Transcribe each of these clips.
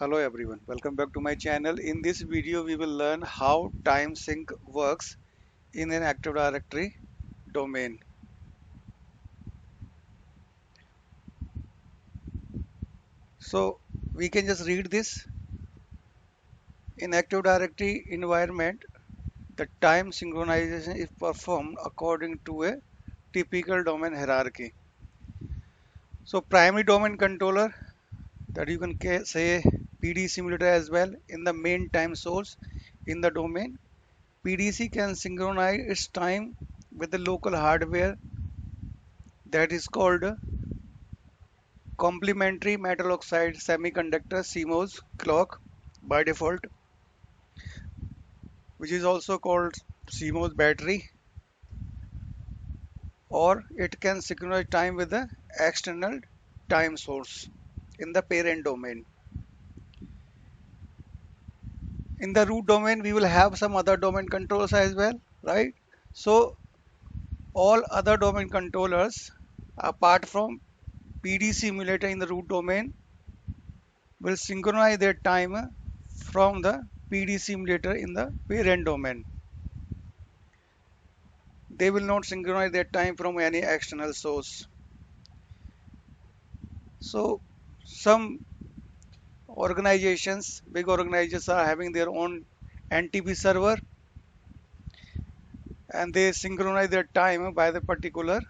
Hello everyone, welcome back to my channel. In this video we will learn how time sync works in an Active Directory domain. So we can just read this. In Active Directory environment, the time synchronization is performed according to a typical domain hierarchy. So primary domain controller, that you can say PD simulator as well, in the main time source in the domain. PDC can synchronize its time with the local hardware, that is called Complementary Metal-Oxide-Semiconductor CMOS clock by default, which is also called CMOS battery, or it can synchronize time with the external time source in the parent domain. In the root domain, we will have some other domain controllers as well, right? So all other domain controllers apart from PD simulator in the root domain will synchronize their time from the PD simulator in the parent domain. They will not synchronize their time from any external source. So some organizations, big organizations, are having their own NTP server, and they synchronize their time by the particular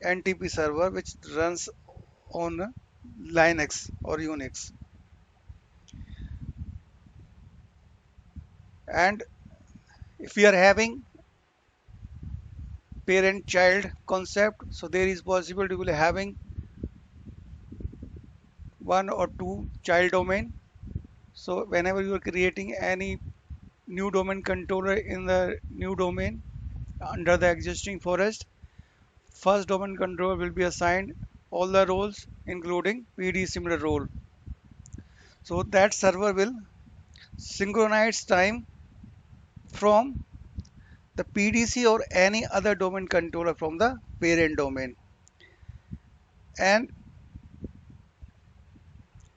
NTP server which runs on Linux or Unix. And if we are having parent child concept, so there is possibility to be having one or two child domain. So whenever you are creating any new domain controller in the new domain under the existing forest, first domain controller will be assigned all the roles including PD similar role. So that server will synchronize time from the PDC or any other domain controller from the parent domain. And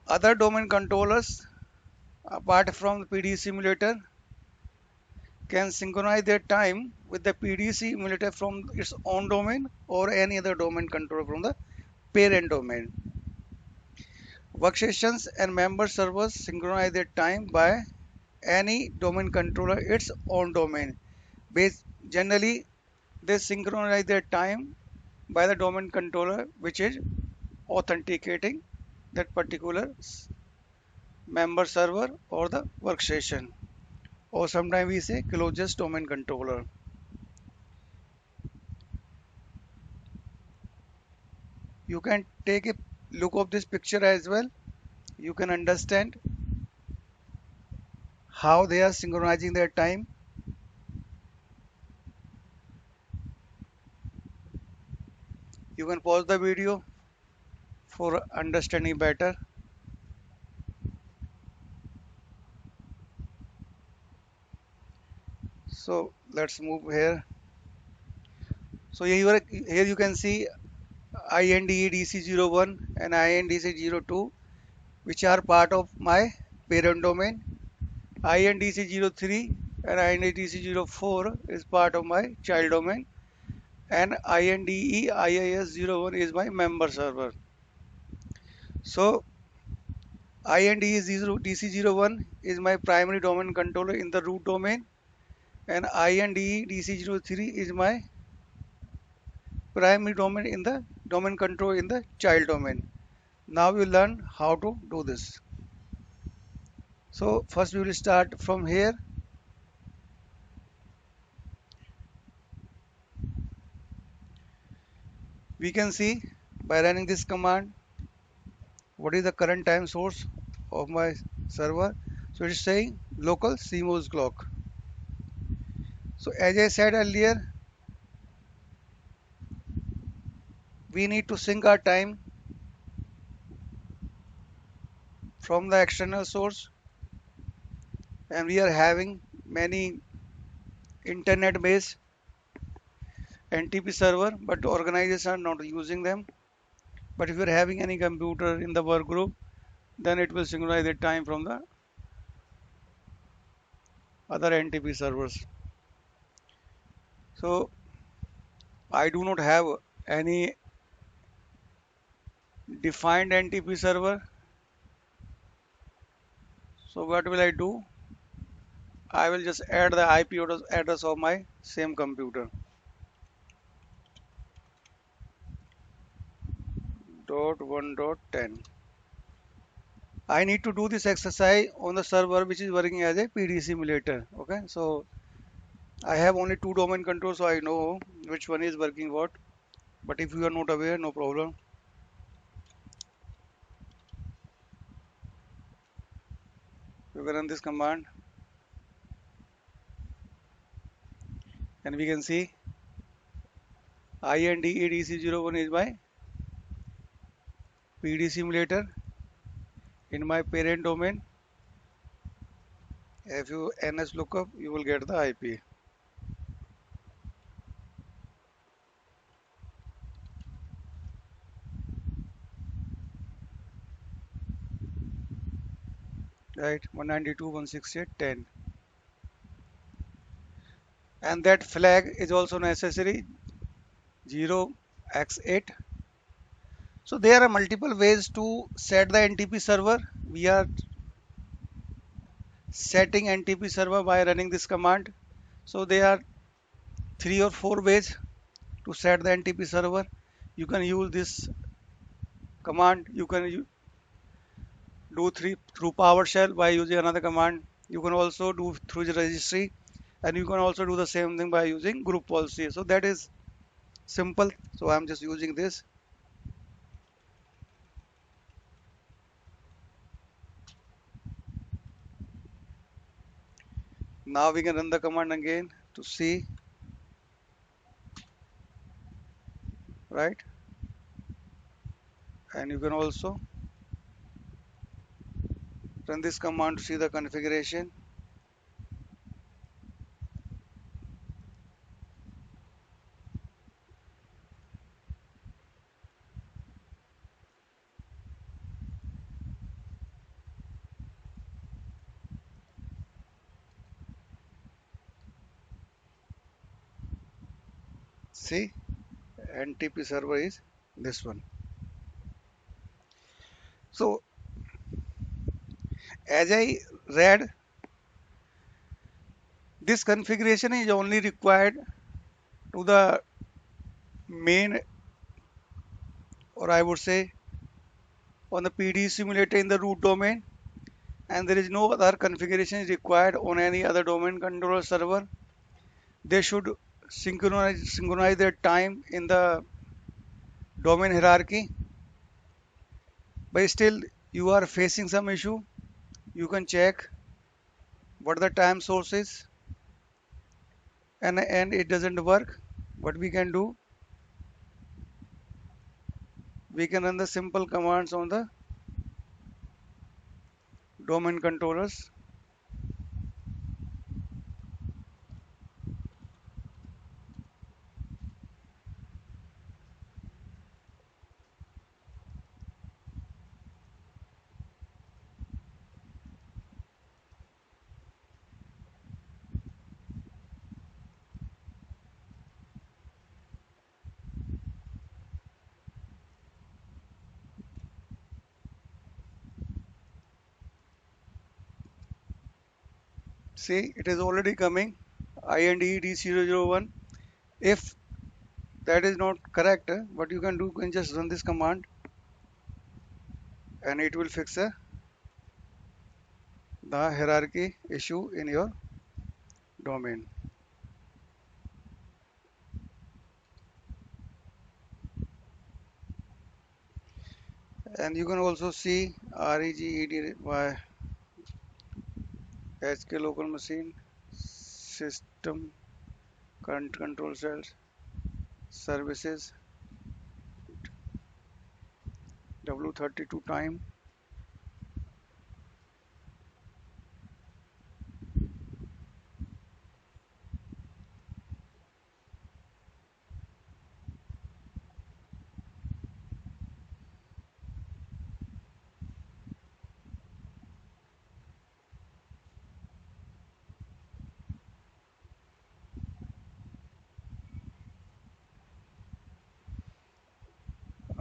other domain controllers apart from the PD simulator can synchronize their time with the PDC emulator from its own domain or any other domain controller from the parent domain. Workstations and member servers synchronize their time by any domain controller its own domain. Generally, they synchronize their time by the domain controller which is authenticating that particular member server or the workstation, or sometimes we say closest domain controller. You can take a look of this picture as well. You can understand how they are synchronizing their time. You can pause the video for understanding better. So let's move here. So here you can see INDE-DC01 and INDC02, which are part of my parent domain. INDC03 and INDC04 is part of my child domain, and INDE-IIS01 is my member server. So INDE-DC01 is my primary domain controller in the root domain, and INDE-DC03 is my primary domain in the domain control in the child domain. Now we learn how to do this. So first we will start from here. We can see by running this command what is the current time source of my server. So it is saying local CMOS clock. So as I said earlier, we need to sync our time from the external source, and we are having many internet based NTP server, but organizations are not using them. But if you're having any computer in the work group, then it will synchronize the time from the other NTP servers. So I do not have any defined NTP server. So what will I do? I will just add the IP address of my same computer. .1.10. I need to do this exercise on the server which is working as a PD simulator. Okay, so I have only two domain controls, so I know which one is working what. But if you are not aware, no problem. You can run this command and we can see INDEDC01 is my PD simulator in my parent domain. If you NS lookup, you will get the IP. Right, 192.168.10. And that flag is also necessary, 0x8. So there are multiple ways to set the NTP server. We are setting NTP server by running this command. So there are 3 or 4 ways to set the NTP server. You can use this command. You can do through PowerShell by using another command. You can also do through the registry, and you can also do the same thing by using group policy. So that is simple. So I'm just using this. Now we can run the command again to see, right? And you can also run this command to see the configuration. See, NTP server is this one. So as I read, this configuration is only required to the main, or I would say on the PD simulator in the root domain, and there is no other configuration required on any other domain controller server. They should synchronize their time in the domain hierarchy. But still you are facing some issue, you can check what the time source is, and it doesn't work. What we can do, we can run the simple commands on the domain controllers. See, it is already coming, INDED001. If that is not correct, what you can do, you can just run this command and it will fix the hierarchy issue in your domain. And you can also see REGEDY HK local machine system current control cells services W32 time.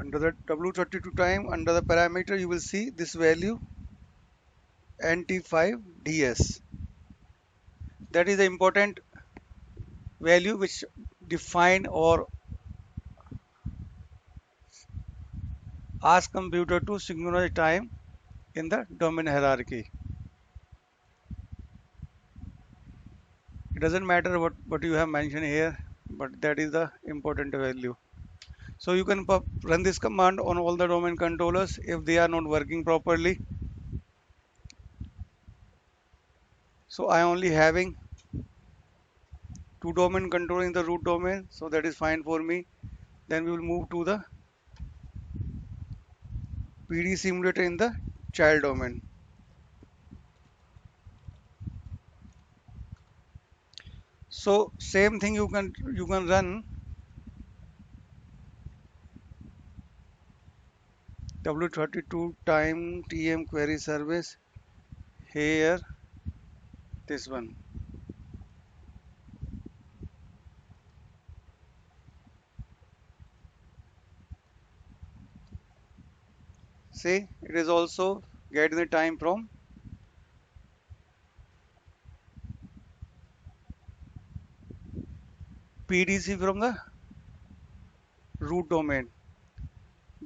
Under the W32 time, under the parameter, you will see this value NT5DS. That is the important value which define or ask computer to synchronize time in the domain hierarchy. It doesn't matter what you have mentioned here, but that is the important value. So you can run this command on all the domain controllers if they are not working properly. So I only having two domain controller in the root domain, so that is fine for me. Then we will move to the PD simulator in the child domain. So same thing you can run W32 time TM query service here, this one. See, it is also getting the time from PDC from the root domain.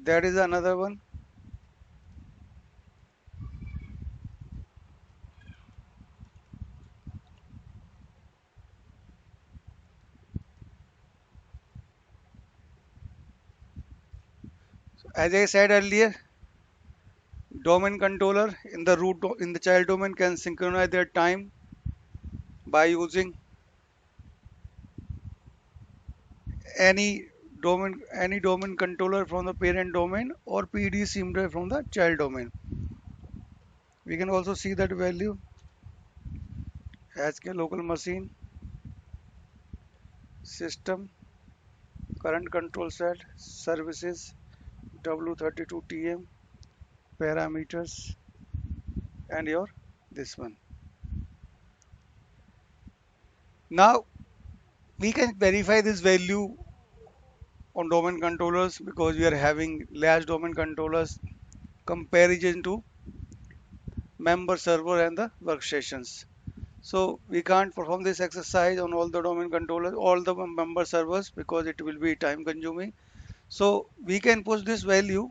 That is another one. So as I said earlier, domain controller in the in the child domain can synchronize their time by using any domain controller from the parent domain or PD simulator from the child domain. We can also see that value as local machine system current control set services W32 TM parameters and your this one. Now we can verify this value on domain controllers because we are having large domain controllers comparison to member server and the workstations. So we can't perform this exercise on all the domain controllers, all the member servers because it will be time consuming. So we can push this value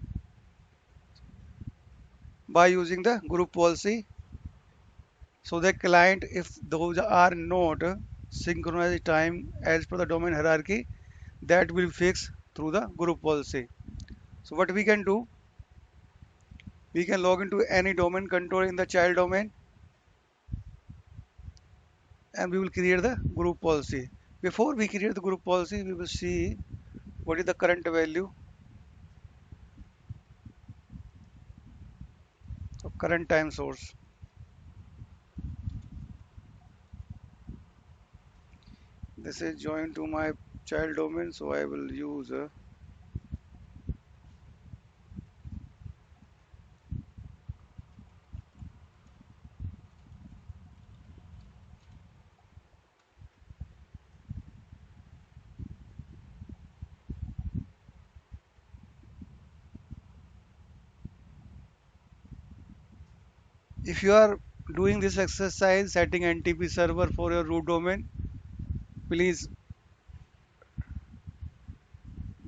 by using the group policy. So the client, if those are not synchronized time as per the domain hierarchy, that will fix through the group policy. So what we can do, we can log into any domain controller in the child domain and we will create the group policy. Before we create the group policy, we will see what is the current value of current time source. This is joined to my child domain, so I will use if you are doing this exercise setting NTP server for your root domain, please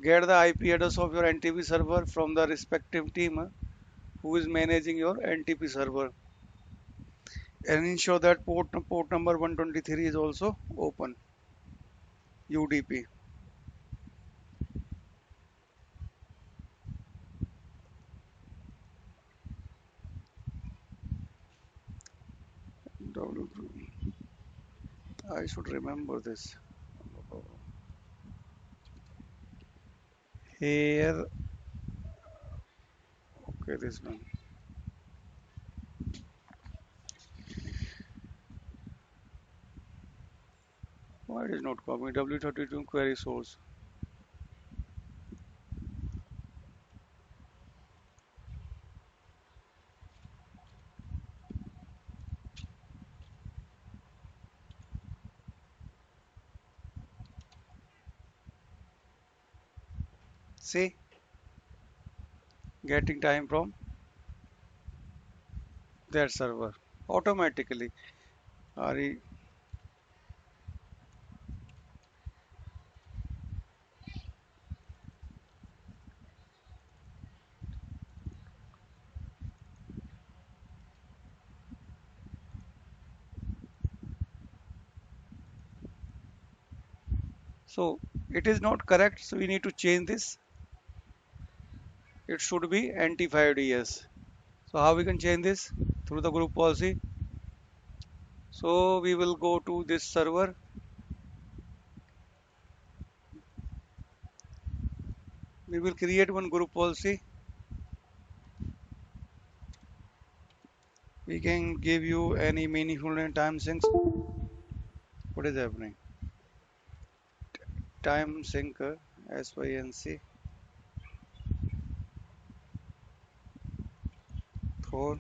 get the IP address of your NTP server from the respective team who is managing your NTP server and ensure that port number 123 is also open UDP. I should remember this. Here, okay, this one. Why it is not copying W32 query source? See, getting time from that server automatically. Are so it is not correct, so we need to change this. It should be anti-5ds. So how we can change this? Through the group policy. So we will go to this server. We will create one group policy. We can give you any meaningful name, time sync. What is happening? Time sync, sync for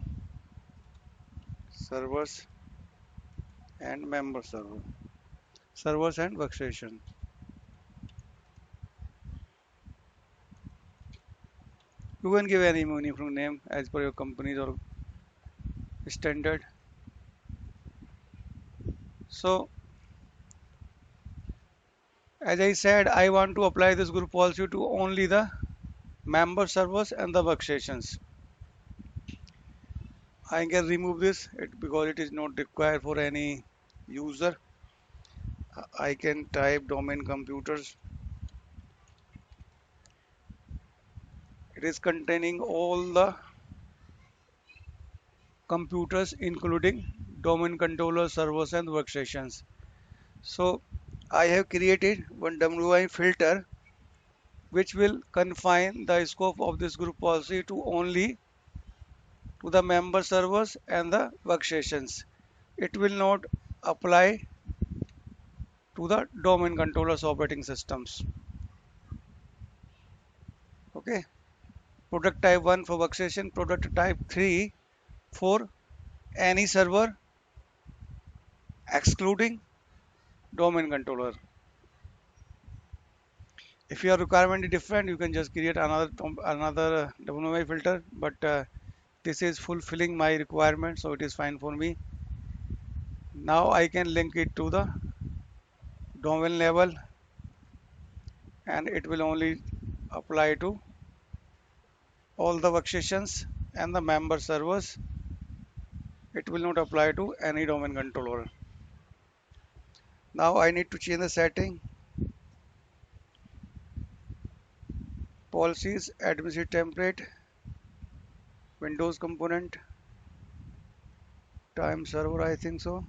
servers and member servers and workstation. You can give any meaningful name as per your company's or standard. So as I said, I want to apply this group policy to only the member servers and the workstations. I can remove this because it is not required for any user. I can type domain computers. It is containing all the computers including domain controller servers and workstations. So I have created one WI filter which will confine the scope of this group policy to only to the member servers and the workstations. It will not apply to the domain controllers operating systems. Okay. Product type 1 for workstation, product type 3 for any server excluding domain controller. If your requirement is different, you can just create another WMI filter, but this is fulfilling my requirement, so it is fine for me. Now I can link it to the domain level, and it will only apply to all the workstations and the member servers. It will not apply to any domain controller. Now I need to change the setting. Policies, administrative template, Windows component, time server, I think so.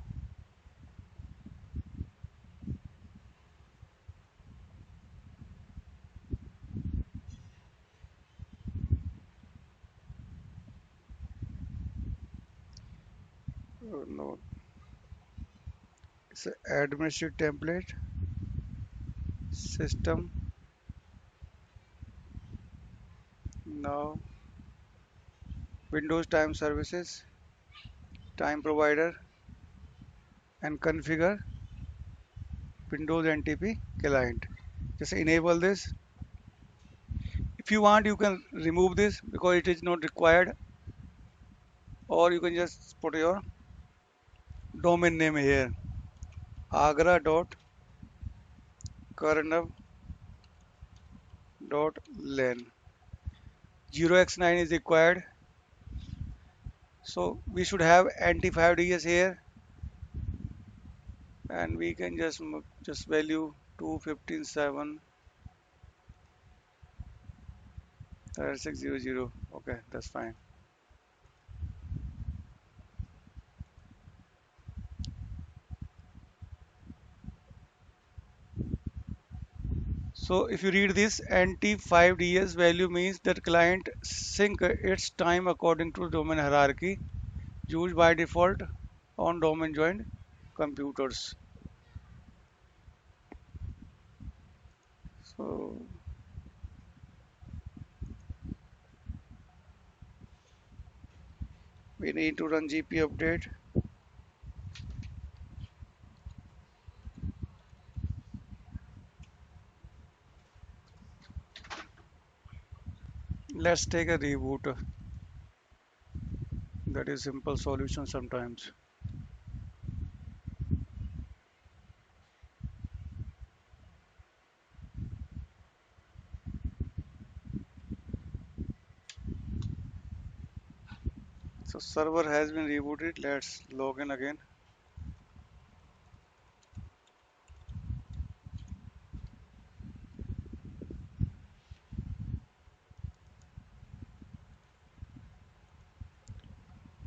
Oh, no, it's administrative template, system. Now Windows time services, time provider, and configure Windows NTP client. Just enable this. If you want, you can remove this because it is not required, or you can just put your domain name here, agra.karnav.lan. 0x9 is required, so we should have anti-5ds here, and we can just value 215.7 600. Okay, that's fine. So if you read this, anti-5ds value means that client sync its time according to domain hierarchy used by default on domain joined computers. So we need to run GP update. let's take a reboot. That is simple solution sometimes. So server has been rebooted. Let's log in again.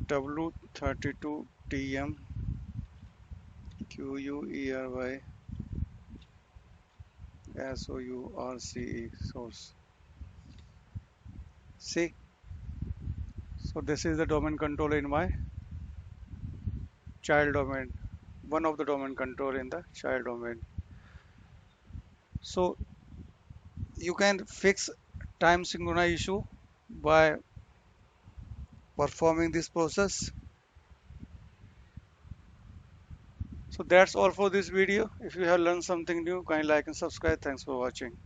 W32TM QUERY SOURCE source. See, so this is the domain controller in my child domain, one of the domain controller in the child domain. So you can fix time synchronize issue by performing this process. So that's all for this video. If you have learned something new, kindly like and subscribe. Thanks for watching.